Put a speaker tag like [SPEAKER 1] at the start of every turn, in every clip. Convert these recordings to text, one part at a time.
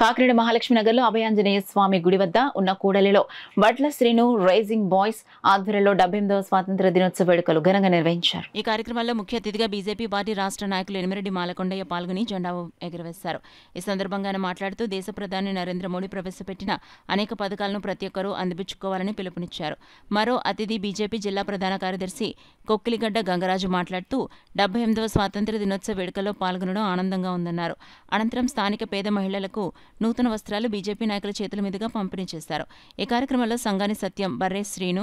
[SPEAKER 1] కాకినాడ మహాలక్ష్మి నగర్లో అభయాంజనేయ స్వామి గుడి వద్ద ఉన్న కూడలిలో వడ్ల శ్రీను రైజింగ్ బాయ్స్ ఆధ్వర్యంలో 78వ స్వాతంత్ర దినోత్సవ వేడుకలు ఘనంగా నిర్వహించారు. ఈ కార్యక్రమంలో ముఖ్య అతిథిగా బీజేపీ పార్టీ రాష్ట్ర నాయకులు ఎనిమిరెడ్డి మాలకొండయ్య పాల్గొని జెండా ఎగురవేశారు. ఈ సందర్భంగా ఆయన మాట్లాడుతూ దేశ ప్రధాని నరేంద్ర మోడీ ప్రవేశపెట్టిన అనేక పథకాలను ప్రతి ఒక్కరూ అందిపుచ్చుకోవాలని పిలుపునిచ్చారు. మరో అతిథి బీజేపీ జిల్లా ప్రధాన కార్యదర్శి కొక్కిలిగడ్డ గంగరాజు మాట్లాడుతూ 78వ స్వాతంత్ర దినోత్సవ వేడుకల్లో పాల్గొనడం ఆనందంగా ఉందన్నారు. అనంతరం స్థానిక పేద మహిళలకు నూతన వస్త్రాలు బీజేపీ నాయకుల చేతుల మీదుగా పంపిణీ చేశారు. ఈ కార్యక్రమంలో సంగాని సత్యం, బర్రే శ్రీను,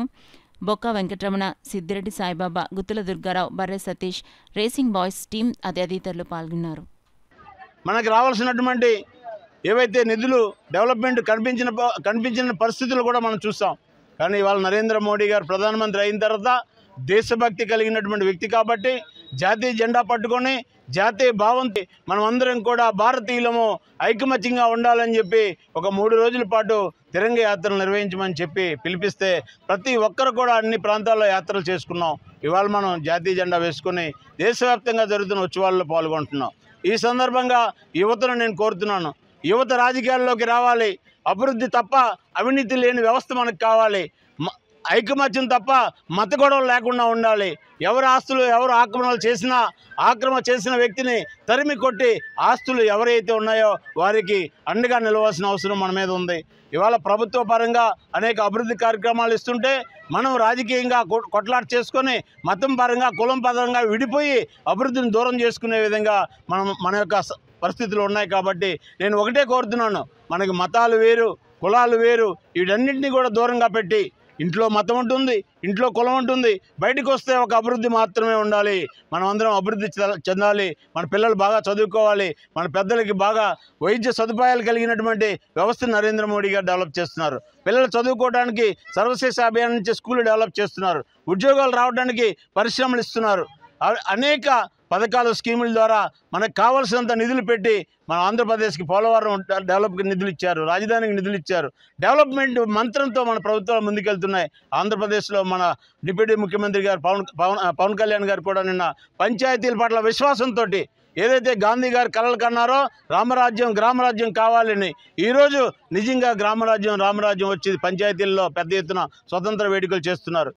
[SPEAKER 1] బొక్క వెంకటరమణ, సిద్దిరెడ్డి సాయిబాబా, గుత్తుల దుర్గారావు, బర్రే సతీష్, రేసింగ్ బాయ్స్ టీం తదితరులు పాల్గొన్నారు.
[SPEAKER 2] మనకు రావాల్సినటువంటి ఏవైతే నిధులు డెవలప్మెంట్ కనిపించిన పరిస్థితులు కూడా మనం చూస్తాం. కానీ ఇవాళ నరేంద్ర మోడీ గారు ప్రధానమంత్రి అయిన తర్వాత దేశభక్తి కలిగినటువంటి వ్యక్తి కాబట్టి జాతీయ జెండా పట్టుకొని జాతీయ భావంతో మనం అందరం కూడా భారతీయులము ఐకమత్యంగా ఉండాలని చెప్పి ఒక 3 రోజుల పాటు తిరంగ యాత్రలు నిర్వహించమని చెప్పి పిలిపిస్తే ప్రతి ఒక్కరు కూడా అన్ని ప్రాంతాల్లో యాత్రలు చేసుకున్నాం. ఇవాళ మనం జాతీయ జెండా వేసుకొని దేశవ్యాప్తంగా జరుగుతున్న ఉత్సవాల్లో పాల్గొంటున్నాం. ఈ సందర్భంగా యువతను నేను కోరుతున్నాను, యువత రాజకీయాల్లోకి రావాలి. అభివృద్ధి తప్ప అవినీతి లేని వ్యవస్థ మనకు కావాలి. ఐకమత్యం తప్ప మత గొడవలు లేకుండా ఉండాలి. ఎవరి ఆస్తులు ఎవరు ఆక్రమణ చేసిన వ్యక్తిని తరిమి కొట్టి ఆస్తులు ఎవరైతే ఉన్నాయో వారికి అండగా నిలవాల్సిన అవసరం మన మీద ఉంది. ఇవాళ ప్రభుత్వ పరంగా అనేక అభివృద్ధి కార్యక్రమాలు ఇస్తుంటే మనం రాజకీయంగా కొట్లాట చేసుకొని మతం పరంగా కులం పరంగా విడిపోయి అభివృద్ధిని దూరం చేసుకునే విధంగా మన యొక్క పరిస్థితులు ఉన్నాయి. కాబట్టి నేను ఒకటే కోరుతున్నాను, మనకి మతాలు వేరు, కులాలు వేరు, వీటన్నింటినీ కూడా దూరంగా పెట్టి ఇంట్లో మతం ఉంటుంది, ఇంట్లో కులం ఉంటుంది, బయటకు వస్తే ఒక అభివృద్ధి మాత్రమే ఉండాలి. మనం అందరం అభివృద్ధి చెందాలి. మన పిల్లలు బాగా చదువుకోవాలి. మన పెద్దలకి బాగా వైద్య సదుపాయాలు కలిగినటువంటి వ్యవస్థను నరేంద్ర మోడీ గారు డెవలప్ చేస్తున్నారు. పిల్లలు చదువుకోవడానికి సర్వశిక్ష అభియాన్ నుంచి స్కూళ్ళు డెవలప్ చేస్తున్నారు. ఉద్యోగాలు రావడానికి పరిశ్రమలు ఇస్తున్నారు. అనేక పథకాలు స్కీముల ద్వారా మనకు కావాల్సినంత నిధులు పెట్టి మన ఆంధ్రప్రదేశ్కి పోలవరం డెవలప్కి నిధులు ఇచ్చారు, రాజధానికి నిధులు ఇచ్చారు. డెవలప్మెంట్ మంత్రంతో మన ప్రభుత్వాలు ముందుకెళ్తున్నాయి. ఆంధ్రప్రదేశ్లో మన డిప్యూటీ ముఖ్యమంత్రి గారు పవన్ కళ్యాణ్ గారు కూడా నిన్న పంచాయతీల పట్ల విశ్వాసంతో ఏదైతే గాంధీ గారు కలలు కన్నారో రామరాజ్యం గ్రామరాజ్యం కావాలని, ఈరోజు నిజంగా రామరాజ్యం వచ్చి పంచాయతీల్లో పెద్ద ఎత్తున స్వతంత్ర వేడుకలు చేస్తున్నారు.